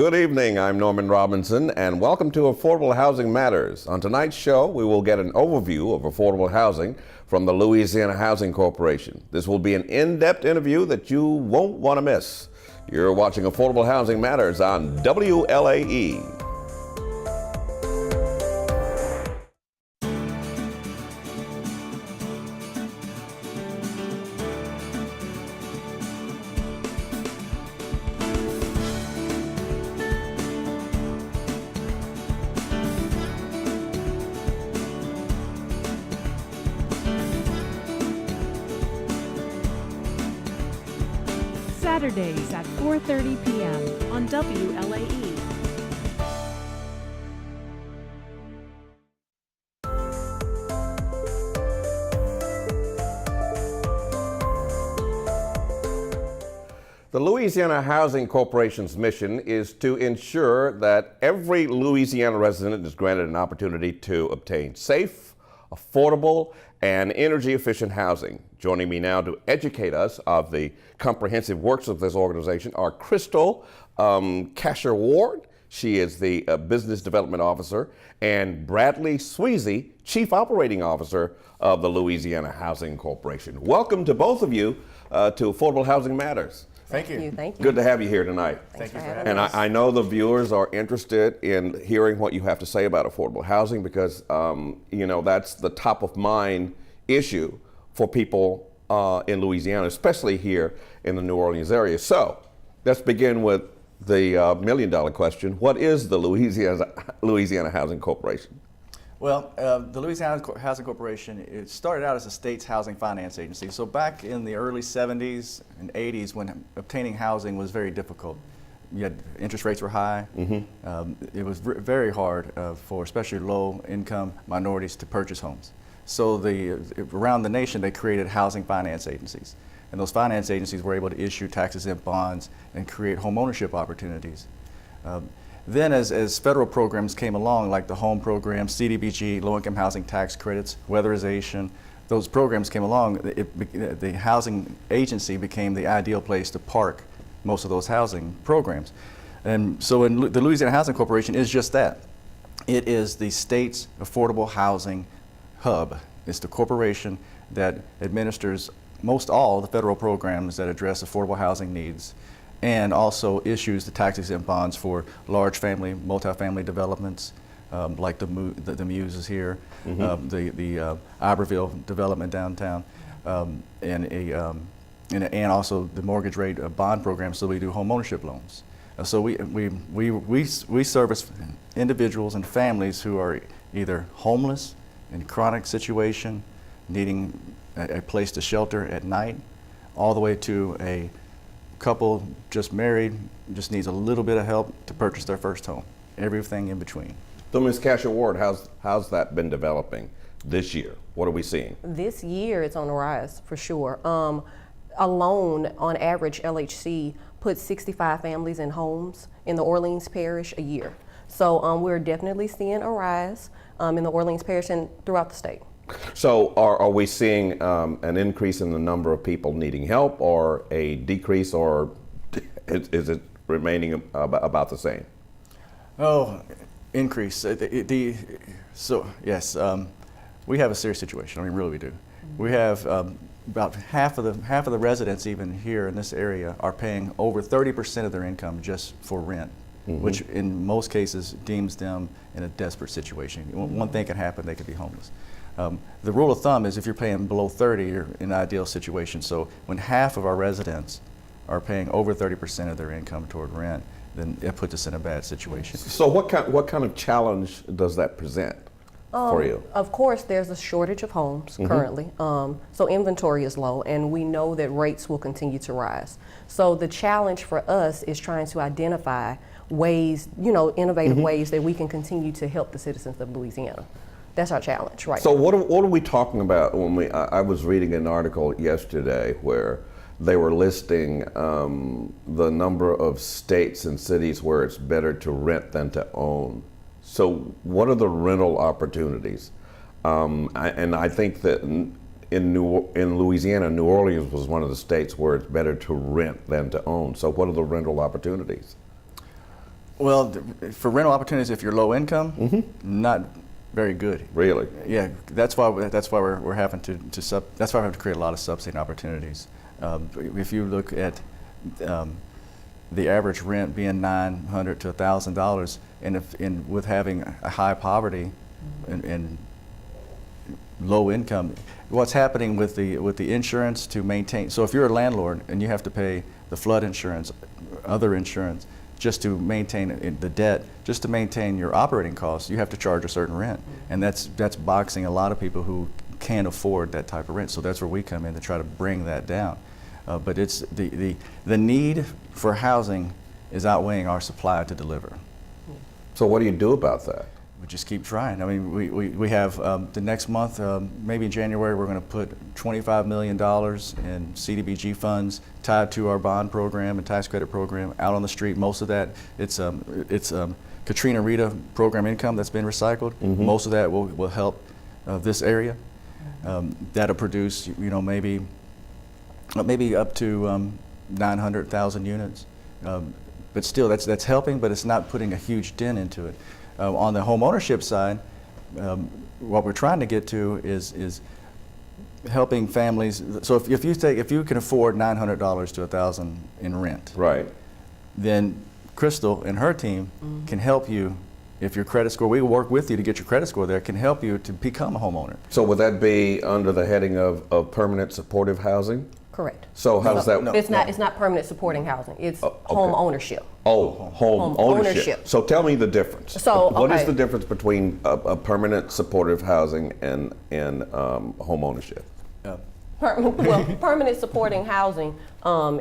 Good evening, I'm Norman Robinson, and welcome to Affordable Housing Matters. On tonight's show, we will get an overview of affordable housing from the Louisiana Housing Corporation. This will be an in-depth interview that you won't want to miss. You're watching Affordable Housing Matters on WLAE. Saturdays at 4:30 p.m. on WLAE. The Louisiana Housing Corporation's mission is to ensure that every Louisiana resident is granted an opportunity to obtain safe, affordable, and energy-efficient housing. Joining me now to educate us of the comprehensive works of this organization are Crystal Casher Ward. She is the Business Development Officer, and Bradley Sweezy, Chief Operating Officer of the Louisiana Housing Corporation. Welcome to both of you to Affordable Housing Matters. Thank you. Thank you. Good to have you here tonight. Thank you for having And us. I know the viewers are interested in hearing what you have to say about affordable housing because, you know, that's the top of mind issue for people in Louisiana, especially here in the New Orleans area. So let's begin with the million-dollar question. What is the Louisiana Housing Corporation? Well, the Louisiana Housing Corporation, it started out as a state's housing finance agency. So back in the early 70s and 80s, when obtaining housing was very difficult, you had interest rates were high. It was very hard for especially low-income minorities to purchase homes. So around the nation, they created housing finance agencies. And those finance agencies were able to issue tax-exempt bonds and create home ownership opportunities. Then as federal programs came along, like the home program, CDBG, low-income housing tax credits, weatherization, those programs came along, the housing agency became the ideal place to park most of those housing programs. And so the Louisiana Housing Corporation is just that. It is the state's affordable housing hub. It's the corporation that administers most all the federal programs that address affordable housing needs, and also issues the tax-exempt bonds for large family, multifamily developments, like the Muses here, the Iberville development downtown, and also the mortgage rate bond program. So we do home ownership loans. So we service individuals and families who are either homeless, in chronic situation, needing a place to shelter at night, all the way to a couple just married, just needs a little bit of help to purchase their first home. Everything in between. So Ms. Casher Ward, how's that been developing this year? What are we seeing? This year it's on the rise for sure. Alone, on average, LHC puts 65 families in homes in the Orleans Parish a year. So we're definitely seeing a rise in the Orleans Parish and throughout the state. So are we seeing an increase in the number of people needing help, or a decrease, or is it remaining about the same? Oh, increase. So yes, we have a serious situation. I mean, really we do. We have about half of the residents even here in this area are paying over 30% of their income just for rent, which in most cases deems them in a desperate situation. One thing can happen, they could be homeless. The rule of thumb is if you're paying below 30, you're in an ideal situation. So when half of our residents are paying over 30% of their income toward rent, then it puts us in a bad situation. So what kind of challenge does that present for you? Of course, there's a shortage of homes currently. So inventory is low, and we know that rates will continue to rise. So the challenge for us is trying to identify ways, innovative ways that we can continue to help the citizens of Louisiana. That's our challenge, right? So what are we talking about when I was reading an article yesterday where they were listing the number of states and cities where it's better to rent than to own. So what are the rental opportunities? And I think that in Louisiana, New Orleans was one of the states where it's better to rent than to own. So what are the rental opportunities? Well, for rental opportunities, if you're low income, not very good. Really? Yeah, that's why we're having to that's why we have to create a lot of subsidy opportunities. If you look at the average rent being $900 to $1,000, and with having a high poverty and low income, what's happening with the insurance to maintain? So if you're a landlord and you have to pay the flood insurance, other insurance, just to maintain the debt, just to maintain your operating costs, you have to charge a certain rent, and that's boxing a lot of people who can't afford that type of rent. So that's where we come in to try to bring that down. But it's the need for housing is outweighing our supply to deliver. So what do you do about that? We just keep trying. I mean, we have the next month, maybe in January, we're going to put $25 million in CDBG funds tied to our bond program and tax credit program out on the street. Most of that, it's Katrina Rita program income that's been recycled. Most of that will help this area. That'll produce, maybe up to 900,000 units. But still, that's helping, but it's not putting a huge dent into it. On the home ownership side, what we're trying to get to is helping families. So if you can afford $900 to $1,000 in rent, Right. then Crystal and her team can help you. If your credit score, we will work with you to get your credit score there, can help you to become a homeowner. So would that be under the heading of permanent supportive housing? Correct. So how does that? no. It's not permanent supporting housing. It's okay. home ownership. Oh, home ownership. ownership. So tell me the difference. So, what is okay. the difference between a permanent supportive housing and home ownership? Permanent supporting housing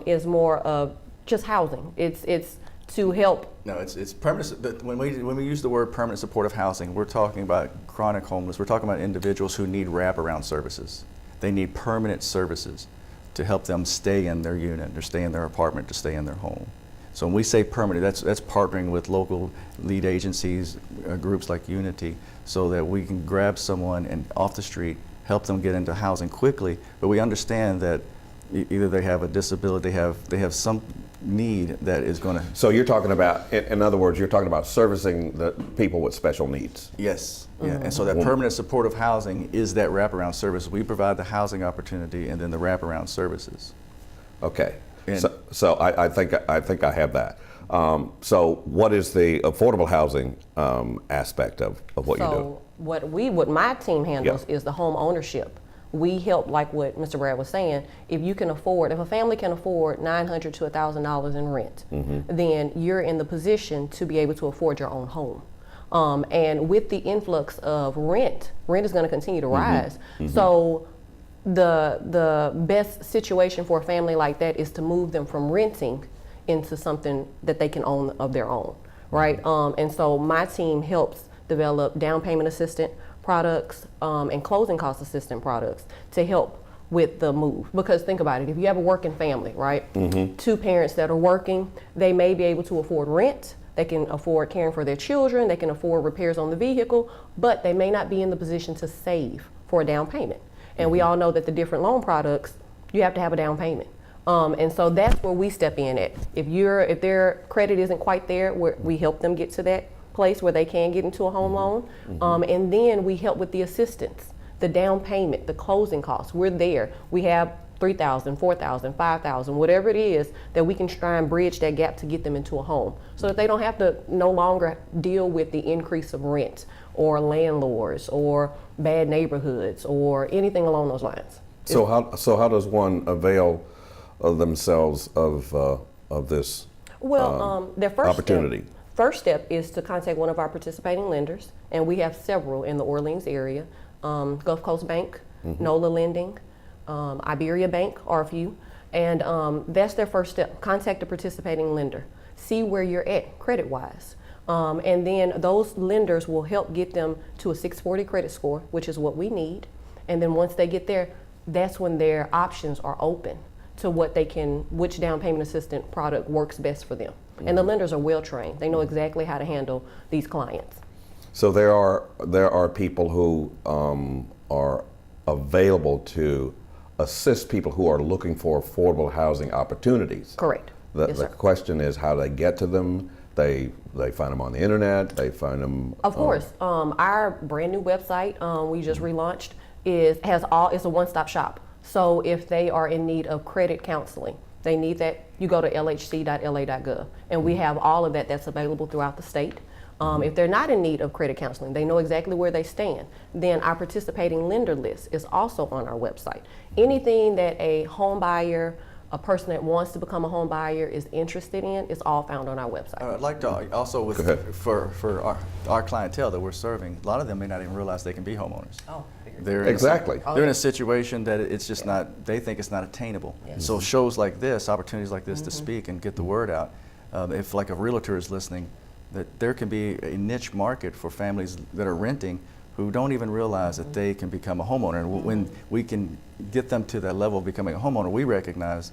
is more of just housing. It's to help. No, it's permanent. When we use the word permanent supportive housing, we're talking about chronic homeless. We're talking about individuals who need wraparound services. They need permanent services to help them stay in their unit, or stay in their apartment, to stay in their home. So when we say permanent, that's partnering with local lead agencies, groups like Unity, so that we can grab someone and off the street, help them get into housing quickly. But we understand that either they have a disability, they have some need that is going to. So you're talking about, in other words, you're talking about servicing the people with special needs. Yes. Yeah. And so that permanent supportive housing is that wraparound service. We provide the housing opportunity and then the wraparound services. Okay. And So I think I have that. So what is the affordable housing aspect of what you do? So what my team handles is the home ownership. We help, like what Mr. Brad was saying, if a family can afford $900 to $1,000 in rent, then you're in the position to be able to afford your own home. And with the influx of rent is going to continue to rise. So the best situation for a family like that is to move them from renting into something that they can own of their own, right? And so my team helps develop down payment assistant products and closing cost assistant products to help with the move. Because think about it, if you have a working family, right? Two parents that are working, they may be able to afford rent, they can afford caring for their children, they can afford repairs on the vehicle, but they may not be in the position to save for a down payment. And we all know that the different loan products, you have to have a down payment. And so that's where we step in at. If their credit isn't quite there, we help them get to that place where they can get into a home loan. And then we help with the assistance, the down payment, the closing costs. We're there. We have $3,000, $4,000, $5,000, whatever it is that we can try and bridge that gap to get them into a home, so that they don't have to no longer deal with the increase of rent or landlords or bad neighborhoods or anything along those lines. So how does one avail themselves of this Their first opportunity? First step is to contact one of our participating lenders, and we have several in the Orleans area. Gulf Coast Bank, NOLA Lending, Iberia Bank are a few, and that's their first step. Contact a participating lender, see where you're at credit-wise, and then those lenders will help get them to a 640 credit score, which is what we need. And then once they get there, that's when their options are open to which down payment assistant product works best for them. And the lenders are well trained; they know exactly how to handle these clients. So there are people who are available to assist people who are looking for affordable housing opportunities. Correct. The question is how they get to them. They find them on the internet. They find them. Of course, our brand new website we just relaunched it's a one-stop shop. So if they are in need of credit counseling, they need that, you go to lhc.la.gov, and we have all of that that's available throughout the state. If they're not in need of credit counseling, they know exactly where they stand, then our participating lender list is also on our website. Anything that a home buyer, a person that wants to become a home buyer is interested in, is all found on our website. I'd like to also, for our clientele that we're serving, a lot of them may not even realize they can be homeowners. Oh, They're Exactly. They're in a situation that it's just not, they think it's not attainable. Yes. So shows like this, opportunities like this to speak and get the word out, if like a realtor is listening, that there can be a niche market for families that are renting who don't even realize that they can become a homeowner. And when we can get them to that level of becoming a homeowner, we recognize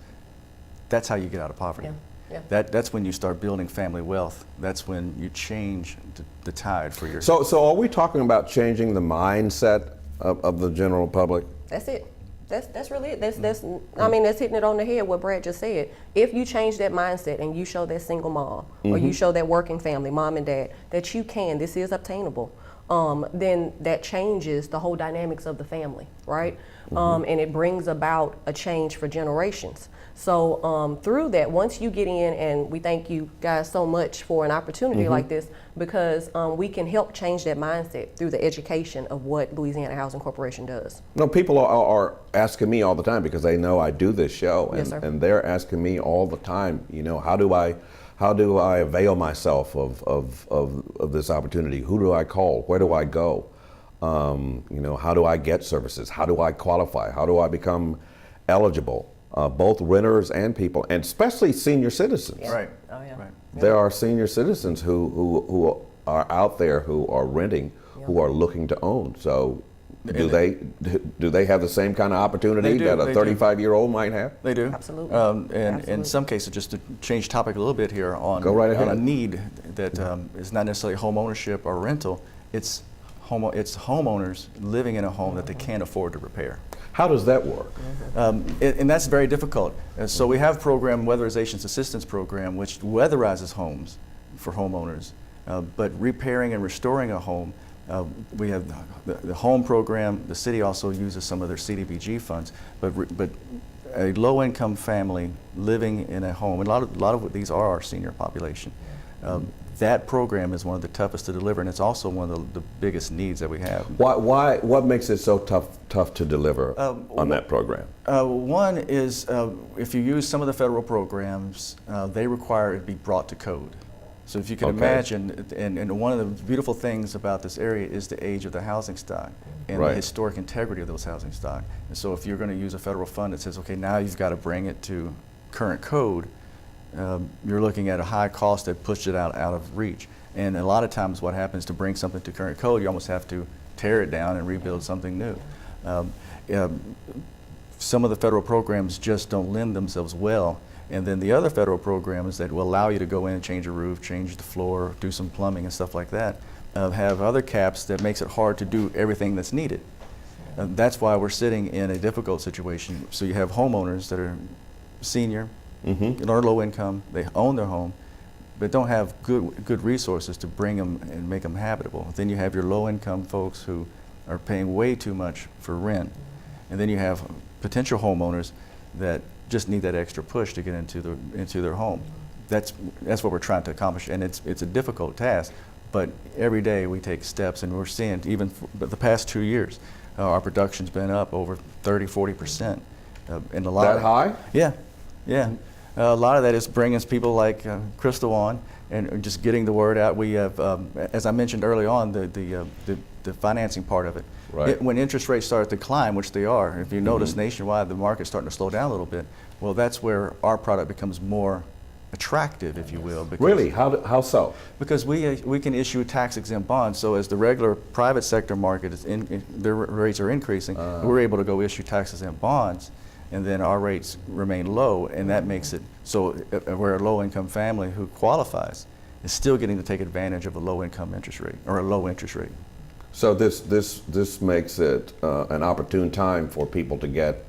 that's how you get out of poverty. Yeah. Yeah. That's when you start building family wealth. That's when you change the tide for your. So are we talking about changing the mindset of the general public? That's it. That's really it. That's I mean, that's hitting it on the head what Brad just said. If you change that mindset and you show that single mom or you show that working family, mom and dad, that you can, this is obtainable, then that changes the whole dynamics of the family, right? And it brings about a change for generations. So through that, once you get in, and we thank you guys so much for an opportunity like this, because we can help change that mindset through the education of what Louisiana Housing Corporation does. No, people are asking me all the time because they know I do this show, and, Yes, sir. and they're asking me all the time, you know, how do I avail myself of this opportunity? Who do I call? Where do I go? You know, how do I get services? How do I qualify? How do I become eligible? Both renters and people, and especially senior citizens. Yeah. Right. Oh, yeah. Right. There are senior citizens who are out there who are renting, who are looking to own. So do they have the same kind of opportunity They do, that a they do. 35-year-old might have? They do. Absolutely. And in Absolutely. some cases, just to change topic a little bit here on, Go right ahead. on a need that is not necessarily home ownership or rental, it's homeowners living in a home that they can't afford to repair. How does that work? And that's very difficult. So we have program, Weatherization Assistance Program, which weatherizes homes for homeowners. But repairing and restoring a home, we have the home program. The city also uses some of their CDBG funds. But a low-income family living in a home, and a lot of these are our senior population. That program is one of the toughest to deliver, and it's also one of the biggest needs that we have. What makes it so tough to deliver on that program? One is if you use some of the federal programs, they require it to be brought to code. So if you can Okay. imagine, and one of the beautiful things about this area is the age of the housing stock and Right. the historic integrity of those housing stock. And so if you're going to use a federal fund that says, okay, now you've got to bring it to current code, you're looking at a high cost that pushes it out of reach. And a lot of times what happens to bring something to current code, you almost have to tear it down and rebuild something new. Some of the federal programs just don't lend themselves well. And then the other federal programs that will allow you to go in and change a roof, change the floor, do some plumbing and stuff like that, have other caps that makes it hard to do everything that's needed. That's why we're sitting in a difficult situation. So you have homeowners that are senior, or low income, they own their home, but don't have good resources to bring them and make them habitable. Then you have your low income folks who are paying way too much for rent. And then you have potential homeowners that just need that extra push to get into their home. That's what we're trying to accomplish, and it's a difficult task, but every day we take steps, and we're seeing, even for the past 2 years, our production's been up over 30–40%. And a lot That high? Yeah. A lot of that is bringing people like Crystal on and just getting the word out. We have, as I mentioned early on, the financing part of it. Right. When interest rates start to climb, which they are, if you notice nationwide, the market's starting to slow down a little bit. Well, that's where our product becomes more attractive, if you will. Because, Really? How so? Because we can issue tax-exempt bonds. So as the regular private sector market is their rates are increasing, we're able to go issue tax-exempt bonds, and then our rates remain low, and that makes it so where a low-income family who qualifies is still getting to take advantage of a low-income interest rate or a low interest rate. So this makes it an opportune time for people to get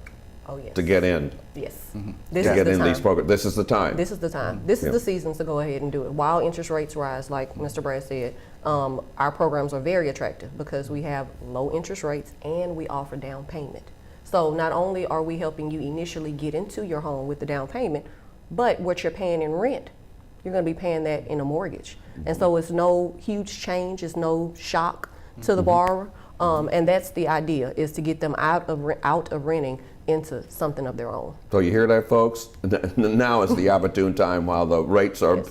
Oh, yes. to get in, Yes. to This is get the in time. these programs. This is the time. This is the time. This is the season to go ahead and do it. While interest rates rise, like Mr. Brad said, our programs are very attractive because we have low interest rates and we offer down payment. So not only are we helping you initially get into your home with the down payment, but what you're paying in rent, you're going to be paying that in a mortgage. And so it's no huge change, it's no shock to the borrower. And that's the idea, is to get them out of renting into something of their own. So you hear that, folks? Now is the opportune time while the rates are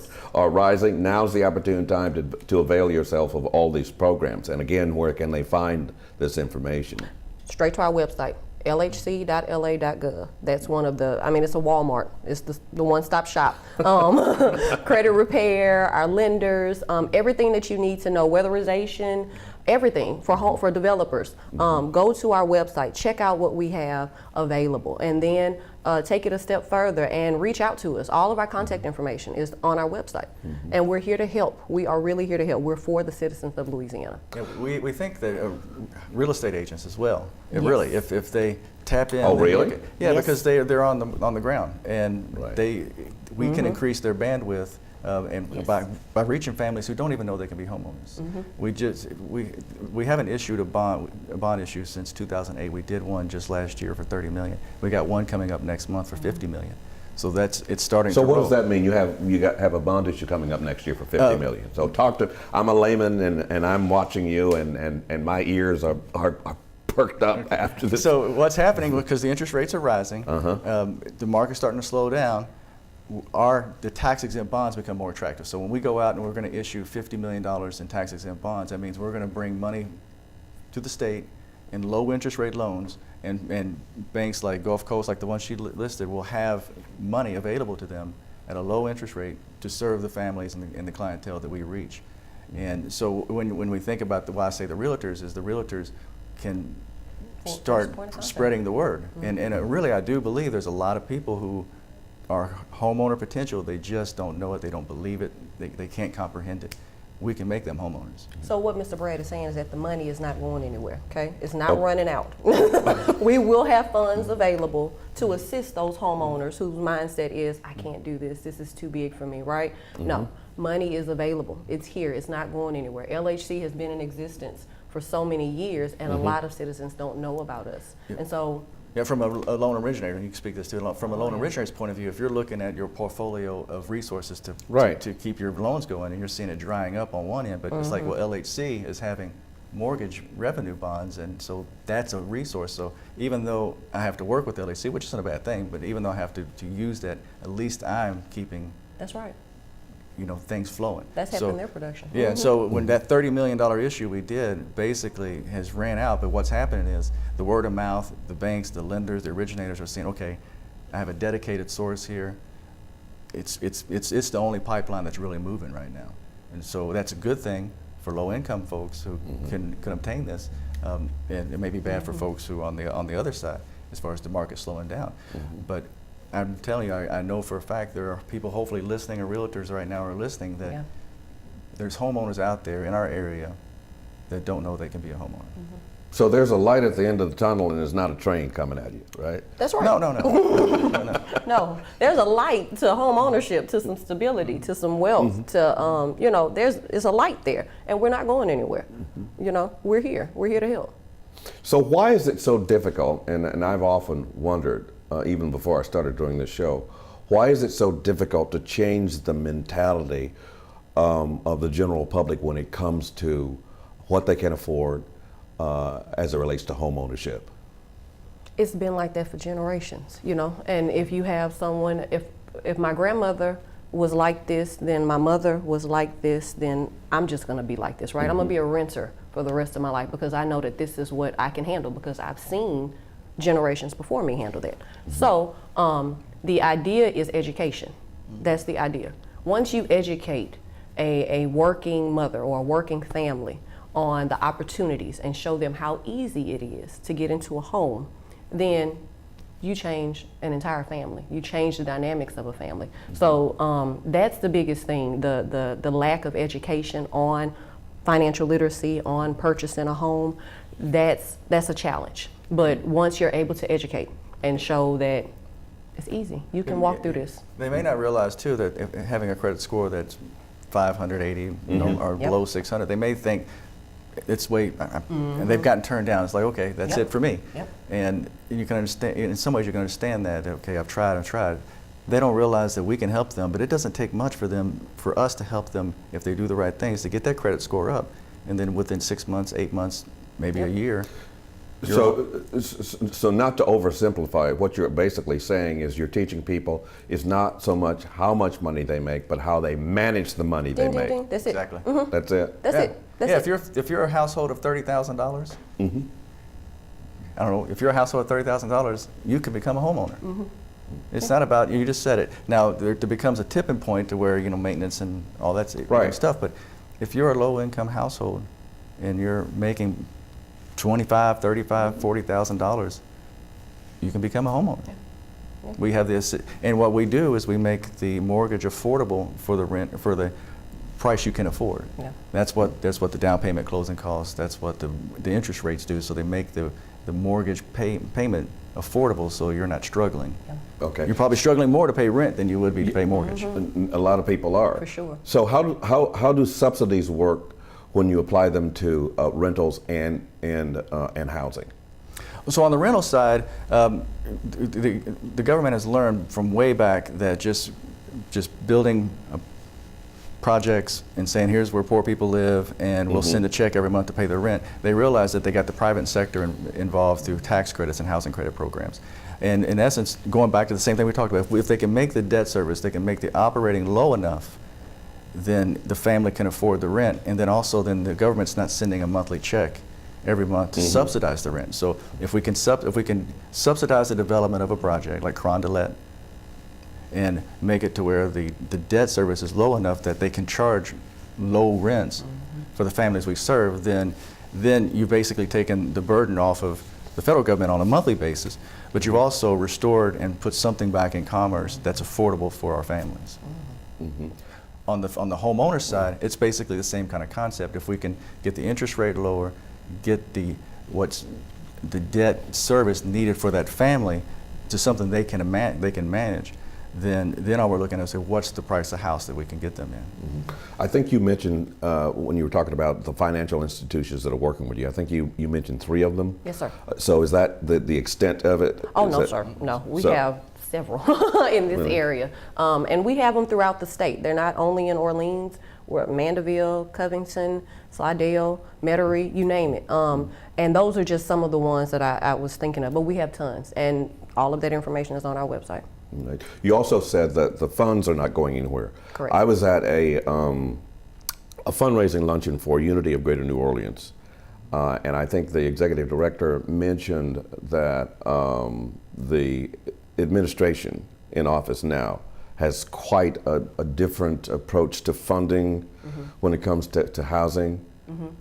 rising. Now's the opportune time to avail yourself of all these programs. And again, where can they find this information? Straight to our website, lhc.la.gov. That's one of the, I mean, it's a Walmart. It's the one-stop shop. Credit repair, our lenders, everything that you need to know, weatherization, everything for developers. Go to our website, check out what we have available, and then take it a step further and reach out to us. All of our contact information is on our website, and we're here to help. We are really here to help. We're for the citizens of Louisiana. Yeah, we think that real estate agents as well. Really, if they tap in. Oh, they really? Yeah, Yes. because they're on the ground, and Right. we can increase their bandwidth. And Yes. by reaching families who don't even know they can be homeowners. We haven't issued a bond issue since 2008. We did one just last year for 30 million. We got one coming up next month for 50 million. So it's starting. So to what roll. does that mean? You have a bond issue coming up next year for 50 million. So I'm a layman and I'm watching you and my ears are perked up after this. So what's happening, because the interest rates are rising, the market's starting to slow down, the tax-exempt bonds become more attractive. So when we go out and we're going to issue $50 million in tax-exempt bonds, that means we're going to bring money to the state in low interest rate loans, and banks like Gulf Coast, like the one she listed, will have money available to them at a low interest rate to serve the families and the clientele that we reach. And so when we think about why I say the realtors is the realtors can start spreading the word. And really, I do believe there's a lot of people who are homeowner potential. They just don't know it. They don't believe it. They can't comprehend it. We can make them homeowners. So what Mr. Brad is saying is that the money is not going anywhere, okay? It's not running out. We will have funds available to assist those homeowners whose mindset is, I can't do this is too big for me, right? No, money is available. It's here, it's not going anywhere. LHC has been in existence for so many years, and a lot of citizens don't know about us. And so, yeah, from a loan originator, you can speak this too. From a loan originator's point of view, if you're looking at your portfolio of resources to keep your loans going, and you're seeing it drying up on one end, but it's like, well, LHC is having mortgage revenue bonds, and so that's a resource. So even though I have to work with LHC, which isn't a bad thing, but even though I have to use that, at least I'm keeping, that's right. Things flowing. That's helping their production. Yeah, so when that $30 million issue we did basically has ran out, but what's happening is the word of mouth, the banks, the lenders, the originators are saying, okay, I have a dedicated source here. It's the only pipeline that's really moving right now. And so that's a good thing for low-income folks who can obtain this, and it may be bad for folks who are on the other side as far as the market slowing down. But I'm telling you, I know for a fact there are people hopefully listening, or realtors right now are listening, that there's homeowners out there in our area that don't know they can be a homeowner. So there's a light at the end of the tunnel, and there's not a train coming at you, right? That's right. No. No, there's a light to home ownership, to some stability, to some wealth, to, there's a light there, and we're not going anywhere. We're here to help. So why is it so difficult, and I've often wondered, even before I started doing this show, why is it so difficult to change the mentality of the general public when it comes to what they can afford as it relates to home ownership? It's been like that for generations, and if you have someone, if my grandmother was like this, then my mother was like this, then I'm just gonna be like this, right? I'm gonna be a renter for the rest of my life because I know that this is what I can handle because I've seen generations before me handle that. So the idea is education. That's the idea. Once you educate a working mother or a working family on the opportunities and show them how easy it is to get into a home, then you change an entire family. You change the dynamics of a family. So that's the biggest thing, the lack of education on financial literacy, on purchasing a home. That's a challenge. But once you're able to educate, and show that it's easy. You can walk through this. They may not realize too that if having a credit score that's 580 you know, or Yep. below 600, they may think it's way, and they've gotten turned down. It's like, okay, that's Yep. it for me. Yep. And you can understand, in some ways you can understand that, okay, I've tried. They don't realize that we can help them, but it doesn't take much for us to help them if they do the right things to get that credit score up. And then within 6 months, 8 months, maybe a year. So not to oversimplify it, what you're basically saying is you're teaching people is not so much how much money they make, but how they manage the money they Ding, ding, make. ding. That's it. Exactly. That's it. That's Yeah. it. That's Yeah, it. if you're a household of $30,000, I don't know, if you're a household of $30,000, you can become a homeowner. It's not about, you just said it. Now, there becomes a tipping point to where, you know, maintenance and all that Right. stuff, but if you're a low-income household and you're making $25,000, $35,000, $40,000, you can become a homeowner. We have this, and what we do is we make the mortgage affordable for the rent, for the price you can afford. Yeah. That's what the down payment, closing costs, that's what the interest rates do. So they make the mortgage payment affordable, so you're not struggling. Okay. You're probably struggling more to pay rent than you would be to pay mortgage. A lot of people are. For sure. So how do subsidies work when you apply them to rentals and housing? So on the rental side, the government has learned from way back that just building projects and saying here's where poor people live and we'll send a check every month to pay their rent, they realized that they got the private sector involved through tax credits and housing credit programs. And in essence, going back to the same thing we talked about, if they can make the debt service, they can make the operating low enough, then the family can afford the rent, and then also then the government's not sending a monthly check every month to subsidize the rent. So if we can subsidize the development of a project like Crondelet and make it to where the debt service is low enough that they can charge low rents for the families we serve, then you've basically taken the burden off of the federal government on a monthly basis, but you've also restored and put something back in commerce that's affordable for our families. On the homeowner side, it's basically the same kind of concept. If we can get the interest rate lower, get the debt service needed for that family to something they can manage, then all we're looking at is what's the price of house that we can get them in. I think you mentioned when you were talking about the financial institutions that are working with you, I think you mentioned 3 of them. Yes, sir. So is that the extent of it? Oh, Is no, that- sir. No, we So- have several in this area. And we have them throughout the state. They're not only in Orleans, we're at Mandeville, Covington, Slidell, Metairie, you name it. And those are just some of the ones that I was thinking of, but we have tons. And all of that information is on our website. Right. You also said that the funds are not going anywhere. Correct. I was at a fundraising luncheon for Unity of Greater New Orleans, and I think the executive director mentioned that the administration in office now has quite a different approach to funding when it comes to housing.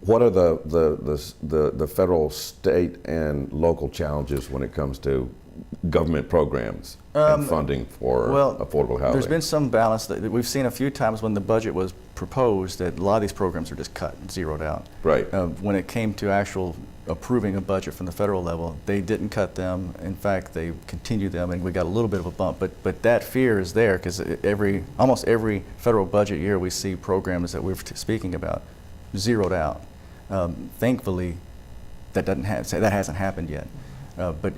What are the federal, state, and local challenges when it comes to government programs and funding for affordable housing? There's been some balance. That we've seen a few times when the budget was proposed that a lot of these programs are just cut and zeroed out. Right. When it came to actual approving a budget from the federal level, they didn't cut them. In fact, they continued them, and we got a little bit of a bump. But that fear is there because almost every federal budget year we see programs that we're speaking about zeroed out. Thankfully, that hasn't happened yet. But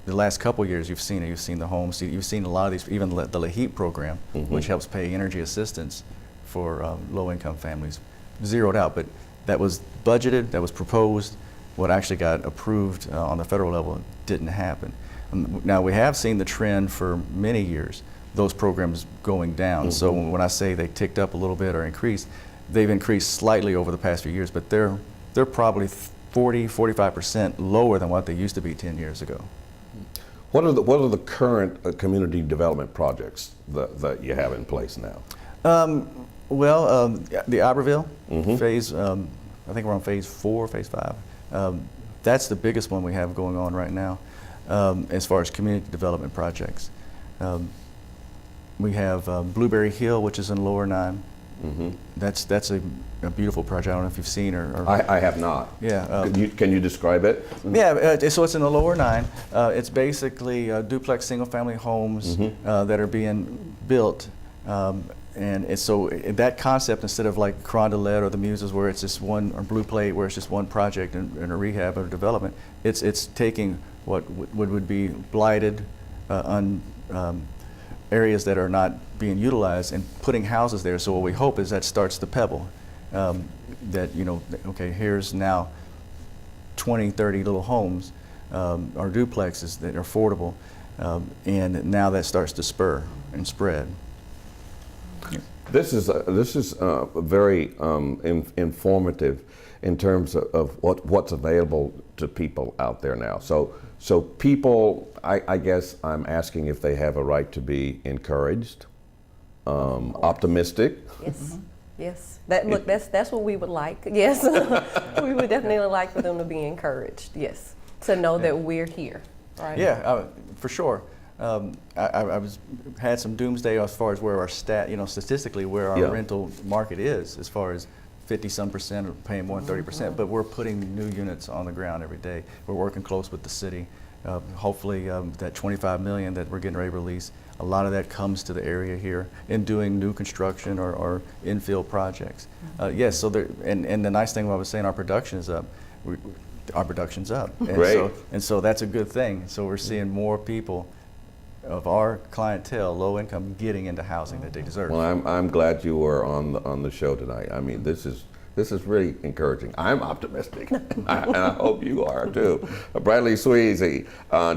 the last couple years you've seen it. You've seen the homes. You've seen a lot of these, even the LAHEAP program, which helps pay energy assistance for low-income families, zeroed out. But that was budgeted, that was proposed. What actually got approved on the federal level didn't happen. Now we have seen the trend for many years, those programs going down. So when I say they ticked up a little bit or increased, they've increased slightly over the past few years, but they're probably 40–45% lower than what they used to be 10 years ago. What are the current community development projects that you have in place now? The Iberville phase, I think we're on phase 4, phase 5. That's the biggest one we have going on right now as far as community development projects. We have Blueberry Hill, which is in Lower 9. That's a beautiful project. I don't know if you've seen or I have not. yeah. Can you describe it? Yeah, so it's in the lower 9. It's basically duplex single-family homes that are being built, and so that concept, instead of like Carondelet or the Muses, where it's just one, or Blue Plate, where it's just one project and a rehab or development, it's taking what would be blighted, areas that are not being utilized and putting houses there. So what we hope is that starts the pebble. That, okay, here's now 20, 30 little homes or duplexes that are affordable, and now that starts to spur and spread. This is very informative in terms of what's available to people out there now. So people, I guess I'm asking if they have a right to be encouraged, optimistic. Yes. Yes. That's what we would like. Yes. We would definitely like for them to be encouraged. Yes. To know that we're here. Right. Yeah, for sure. I had some doomsday as far as where our statistically where our rental market is, as far as 50-some% are paying more than 30%, but we're putting new units on the ground every day. We're working close with the city. Hopefully that $25 million that we're getting ready to release, a lot of that comes to the area here in doing new construction or infill projects. Yes, so and the nice thing, what I was saying, our production is up. Our production's up. Great. And so that's a good thing. So we're seeing more people of our clientele, low income, getting into housing that they deserve. Well, I'm glad you were on the show tonight. I mean, this is really encouraging. I'm optimistic, and I hope you are too. Bradley Sweezy,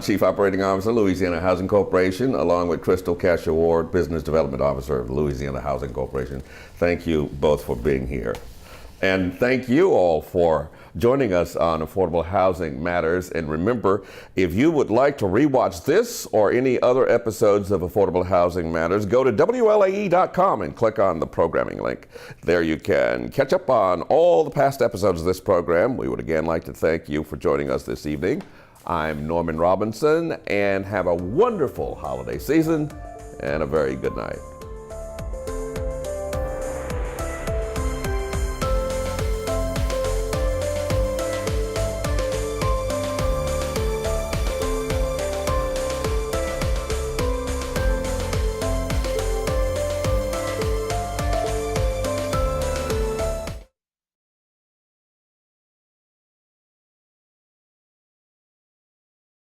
Chief Operating Officer, Louisiana Housing Corporation, along with Crystal Cash Award, Business Development Officer of Louisiana Housing Corporation. Thank you both for being here. And thank you all for joining us on Affordable Housing Matters. And remember, if you would like to rewatch this or any other episodes of Affordable Housing Matters, go to WLAE.com and click on the programming link. There you can catch up on all the past episodes of this program. We would again like to thank you for joining us this evening. I'm Norman Robinson, and have a wonderful holiday season and a very good night.